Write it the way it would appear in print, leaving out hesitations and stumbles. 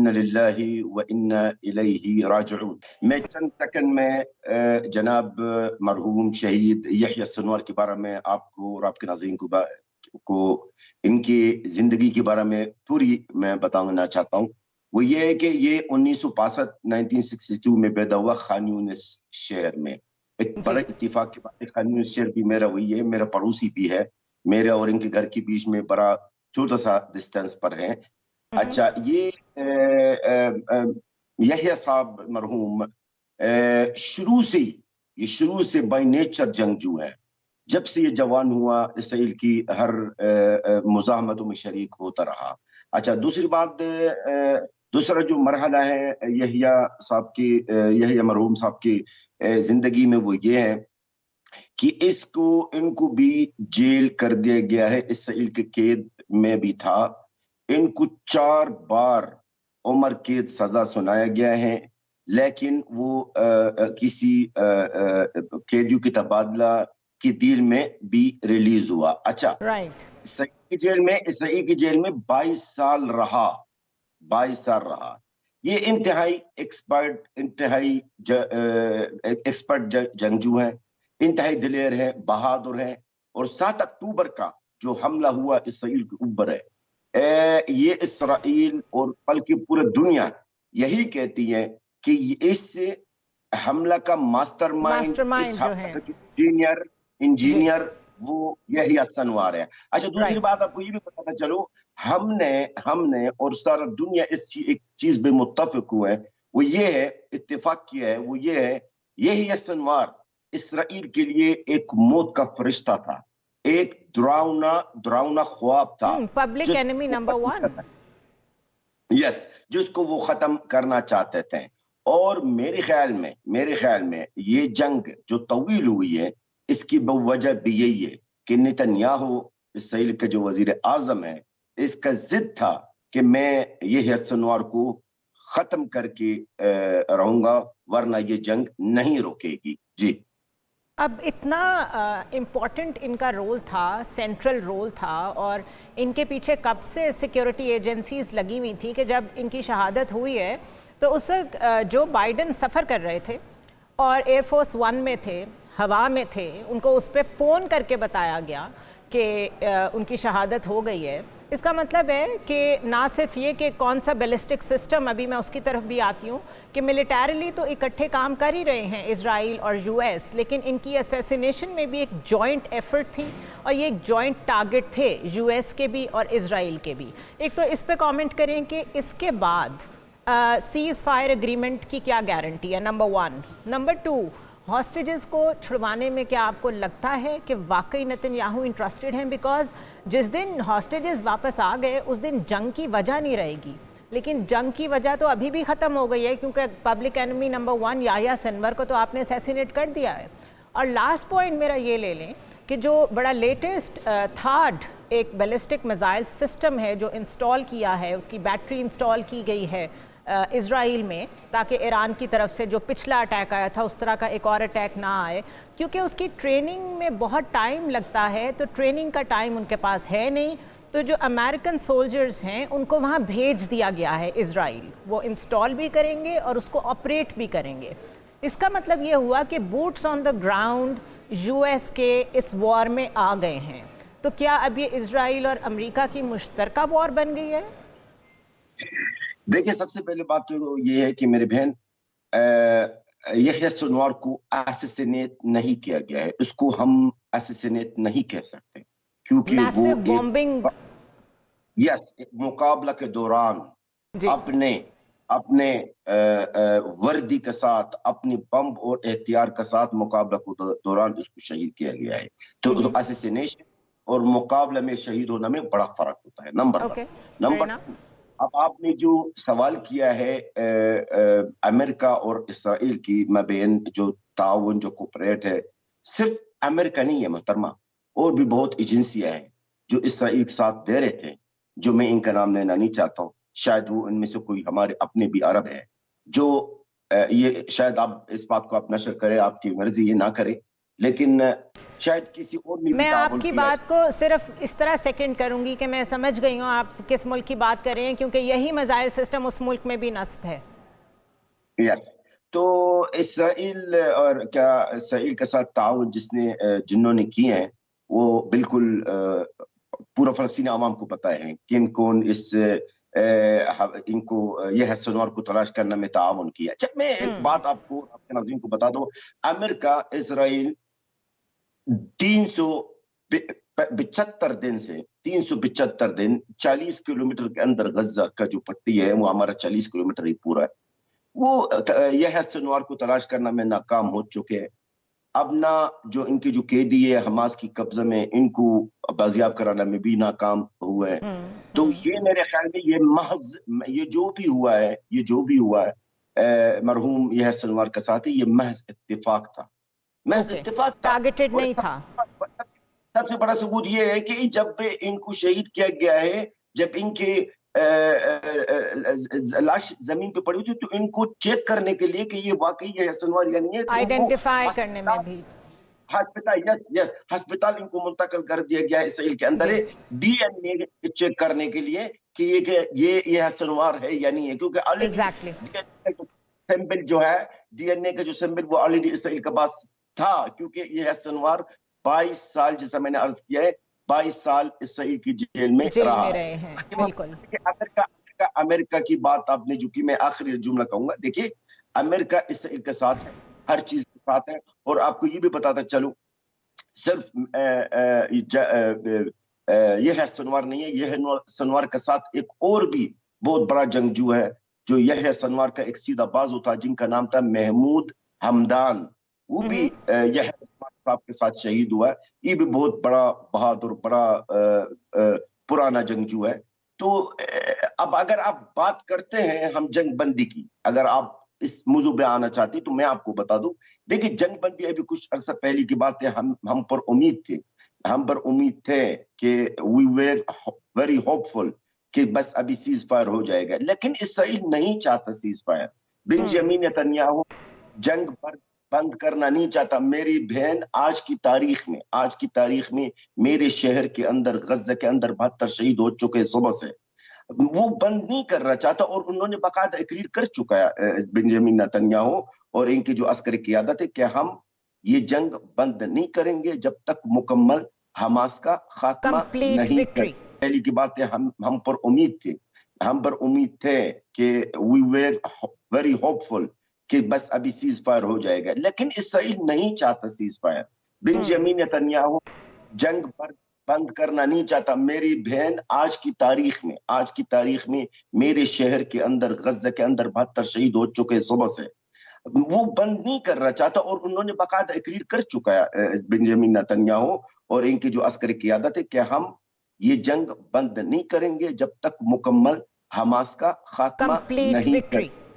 ان للہ و انا الیہ راجعون۔ میں چند سیکنڈ میں جناب مرحوم شہید یحییٰ سنوار کے بارے میں آپ کو اور آپ کے ناظرین کو ان کی زندگی کے بارے میں پوری میں بتانا چاہتا ہوں۔ وہ یہ ہے کہ یہ 1962 میں پیدا ہوا خان یونس شہر میں۔ ایک بڑا اتفاق کے بعد خان یونس شہر بھی میرا وہی ہے، میرا پڑوسی بھی ہے، میرے اور ان کے گھر کے بیچ میں بڑا چھوٹا سا ڈسٹینس پر ہے۔ اچھا، یہ یحییٰ صاحب مرحوم شروع سے بائی نیچر جنگجو ہے۔ جب سے یہ جوان ہوا اسرائیل کی ہر مزاحمتوں میں شریک ہوتا رہا۔ اچھا، دوسری بات، دوسرا جو مرحلہ ہے یحییٰ مرحوم صاحب کی زندگی میں وہ یہ ہے کہ ان کو بھی جیل کر دیا گیا ہے، اسرائیل کے قید میں بھی تھا۔ ان کو 4 بار عمر قید سزا سنایا گیا ہے، لیکن وہ کسی قیدیوں کی تبادلہ کی ڈیل میں بھی ریلیز ہوا۔ اچھا، اسرائیل کی جیل میں 22 سال رہا۔ یہ انتہائی ایکسپرٹ جنگجو ہیں، انتہائی دلیر ہے، بہادر ہے، اور 7 اکتوبر کا جو حملہ ہوا اسرائیل کے اوپر ہے، یہ اسرائیل اور بلکہ پورے دنیا یہی کہتی ہے کہ اس حملہ کا ماسٹر مائنڈ انجینئر وہ یحییٰ سنوار ہے۔ اچھا، دوسری بات آپ کو یہ بھی پتا چلو، ہم نے اور سارا دنیا اس ایک چیز پہ متفق ہوئے، وہ یہ ہے، اتفاق کیا ہے، وہ یہ ہے، یحییٰ سنوار اسرائیل کے لیے ایک موت کا فرشتہ تھا، ایک ڈراؤنا خواب تھا، پبلک انیمی نمبر 1، یس، جس کو وہ ختم کرنا چاہتے تھے۔ اور میرے خیال میں یہ جنگ جو طویل ہوئی ہے، اس کی وجہ بھی یہی ہے کہ نتنیاہو اسرائیل کا جو وزیر اعظم ہے، اس کا ضد تھا کہ میں یحییٰ سنوار کو ختم کر کے رہوں گا، ورنہ یہ جنگ نہیں روکے گی۔ جی، اب اتنا امپورٹنٹ ان کا رول تھا، سینٹرل رول تھا، اور ان کے پیچھے کب سے سیکیورٹی ایجنسیز لگی ہوئی تھی کہ جب ان کی شہادت ہوئی ہے تو اس وقت جو بائیڈن سفر کر رہے تھے اور ایئر فورس 1 میں تھے، ہوا میں تھے، ان کو اس پہ فون کر کے بتایا گیا کہ ان کی شہادت ہو گئی ہے۔ اس کا مطلب ہے کہ نہ صرف یہ کہ کون سا بیلسٹک سسٹم، ابھی میں اس کی طرف بھی آتی ہوں، کہ ملیٹریلی تو اکٹھے کام کر ہی رہے ہیں اسرائیل اور یو ایس، لیکن ان کی اسیسینیشن میں بھی ایک جوائنٹ ایفرٹ تھی، اور یہ ایک جوائنٹ ٹارگٹ تھے یو ایس کے بھی اور اسرائیل کے بھی۔ ایک تو اس پہ کامنٹ کریں کہ اس کے بعد سیز فائر اگریمنٹ کی کیا گارنٹی ہے، نمبر 1۔ نمبر 2، ہاسٹیجز کو چھڑوانے میں کیا آپ کو لگتا ہے کہ واقعی نتنیاہو انٹرسٹڈ ہیں؟ بیکاز جس دن ہاسٹیجز واپس آ گئے اس دن جنگ کی وجہ نہیں رہے گی، لیکن جنگ کی وجہ تو ابھی بھی ختم ہو گئی ہے، کیونکہ پبلک انیمی نمبر 1 یحییٰ سنوار کو تو آپ نے اسیسینیٹ کر دیا ہے۔ اور لاسٹ پوائنٹ میرا یہ لے لیں کہ جو بڑا لیٹسٹ تھرڈ ایک بیلسٹک میزائل سسٹم ہے جو انسٹال کیا ہے، اس کی بیٹری انسٹال کی گئی ہے اسرائیل میں، تاکہ ایران کی طرف سے جو پچھلا اٹیک آیا تھا اس طرح کا ایک اور اٹیک نہ آئے، کیونکہ اس کی ٹریننگ میں بہت ٹائم لگتا ہے، تو ٹریننگ کا ٹائم ان کے پاس ہے نہیں، تو جو امریکن سولجرز ہیں ان کو وہاں بھیج دیا گیا ہے اسرائیل، وہ انسٹال بھی کریں گے اور اس کو آپریٹ بھی کریں گے۔ اس کا مطلب یہ ہوا کہ boots on the ground U S کے اس وار میں آ گئے ہیں۔ تو کیا اب یہ اسرائیل اور امریکہ کی مشترکہ وار بن گئی ہے؟ دیکھیں، سب سے پہلے بات تو یہ ہے کہ میرے بہن، یحییٰ سنوار کو ایسیسینیٹ نہیں کیا گیا ہے، اس کو ہم ایسیسینیٹ نہیں کہہ سکتے، کیونکہ وہ بومبنگ مقابلہ کے دوران اپنے وردی کے ساتھ، اپنی بم اور احتیاط کے ساتھ مقابلہ کے دوران اس کو شہید کیا گیا ہے۔ تو ایسیسینیشن اور مقابلہ میں شہید ہونا میں بڑا فرق ہوتا ہے، نمبر 2، اب آپ نے جو سوال کیا ہے امریکہ اور اسرائیل کی مابین جو تعاون، جو کوپریٹ ہے، صرف امریکہ نہیں ہے محترمہ، اور بھی بہت ایجنسیاں ہیں جو اسرائیل کے ساتھ دے رہے تھے، جو میں ان کا نام لینا نہیں چاہتا ہوں، شاید وہ ان میں سے کوئی ہمارے اپنے بھی عرب ہیں، جو یہ شاید آپ اس بات کو آپ نشر کریں، آپ کی مرضی یہ نہ کرے، لیکن شاید کسی اور نے بھی میں تعاون آپ کی کیا. بات کو صرف اس طرح سیکنڈ کروں گی کہ میں سمجھ گئی ہوں آپ کس ملک کی بات کر رہے ہیں، کیونکہ یہی میزائل سسٹم اس ملک میں بھی نصب ہے. تو اسرائیل اور کیا اسرائیل کے ساتھ تعاون جنہوں نے کیے ہیں وہ بالکل پورا فلسطینی عوام کو پتہ ہے کہ ان کو یہ سنوار کو تلاش کرنے میں تعاون کیا. جب میں ایک بات آپ کے ناظرین کو بتا دوں، امریکہ اسرائیل 375 دن سے 375 دن 40 کلومیٹر کے اندر غزہ کا جو پٹی ہے وہ ہمارا 40 کلومیٹر ہی پورا ہے، وہ یہ سنوار کو تلاش کرنا میں ناکام ہو چکے ہیں. اب نہ جو ان کے جو قیدی ہے حماس کی قبضہ میں، ان کو بازیاب کرانا میں بھی ناکام ہوئے ہیں. تو یہ میرے خیال میں یہ محض یہ جو بھی ہوا ہے مرحوم یہ سنوار کے ساتھ یہ محض اتفاق تھا، محض اتفاق تھا، ٹارگیٹڈ نہیں تھا. سب سے بڑا ثبوت یہ ہے کہ جب ان کو شہید کیا گیا ہے، جب ان کے لاش زمین پہ پڑی تھی تو ان کو چیک کرنے کے لیے کہ یہ واقعی یہ سنوار یا نہیں ہے، آئیڈینٹیفائی کرنے میں بھی ہسپتال ان کو منتقل کر دیا گیا اسرائیل کے اندر ڈی این اے چیک کرنے کے لیے کہ یہ سنوار ہے یا نہیں ہے، کیونکہ سیمپل جو ہے ڈی این اے کا جو سیمپل وہ آلریڈی اسرائیل کے پاس تھا، کیونکہ یہ سنوار 22 سال جیسا میں نے عرض کیا ہے 22 سال اسرائیل کی جیل میں رہے ہیں. بالکل. امریکہ کی بات آپ نے جو کی، میں آخری جملہ کہوں گا. دیکھیے امریکہ اسرائیل کے ساتھ ہے، ہر چیز کے ساتھ ہے، اور آپ کو یہ بھی بتاتا چلوں صرف یہ سنوار نہیں ہے، یہ سنوار کے ساتھ ایک اور بھی بہت بڑا جنگجو ہے جو یہ سنوار کا ایک سیدھا بازو تھا، جن کا نام تھا محمود حمدان. وہ بھی یہ صاحب کے ساتھ شہید ہوا ہے. یہ بھی بہت بڑا بہادر بڑا پرانا جنگجو ہے. تو اب اگر آپ بات کرتے ہیں ہم جنگ بندی کی، اگر آپ اس موضوع پہ آنا چاہتے تو میں آپ کو بتا دوں، دیکھیں جنگ بندی ابھی کچھ عرصہ پہلے کی بات ہے، ہم پر امید تھے کہ we were very hopeful کہ بس ابھی سیز فائر ہو جائے گا، لیکن اسرائیل نہیں چاہتا سیز فائر. بنجامین نیتنیاہو جنگ بند کرنا نہیں چاہتا. میری بہن آج کی تاریخ میں میرے شہر کے اندر غزہ کے اندر 72 شہید ہو چکے صبح سے، وہ بند نہیں کرنا چاہتا. اور انہوں نے باقاعدہ اقرار کر چکا ہے بنجامین نیتنیاہو اور ان کی جو عسکری قیادت ہے کہ ہم یہ جنگ بند نہیں کریں گے جب تک مکمل حماس کا خاتمہ نہیں کریں. پہلی کی بات ہے ہم پر امید تھے کہ we were very hopeful کہ بس ابھی سیز فائر ہو جائے گا، لیکن اسرائیل نہیں چاہتا سیز فائر. بنجامین نیتنیاہو جنگ بند کرنا نہیں چاہتا. میری بہن آج کی تاریخ میں میرے شہر کے اندر غزہ کے اندر 72 شہید ہو چکے صبح سے، وہ بند نہیں کرنا چاہتا. اور انہوں نے باقاعدہ اقرار کر چکا ہے بنجامین نیتنیاہو اور ان کی جو عسکری قیادت ہے کہ ہم یہ جنگ بند نہیں کریں گے جب تک مکمل حماس کا خاتمہ نہیں کریں.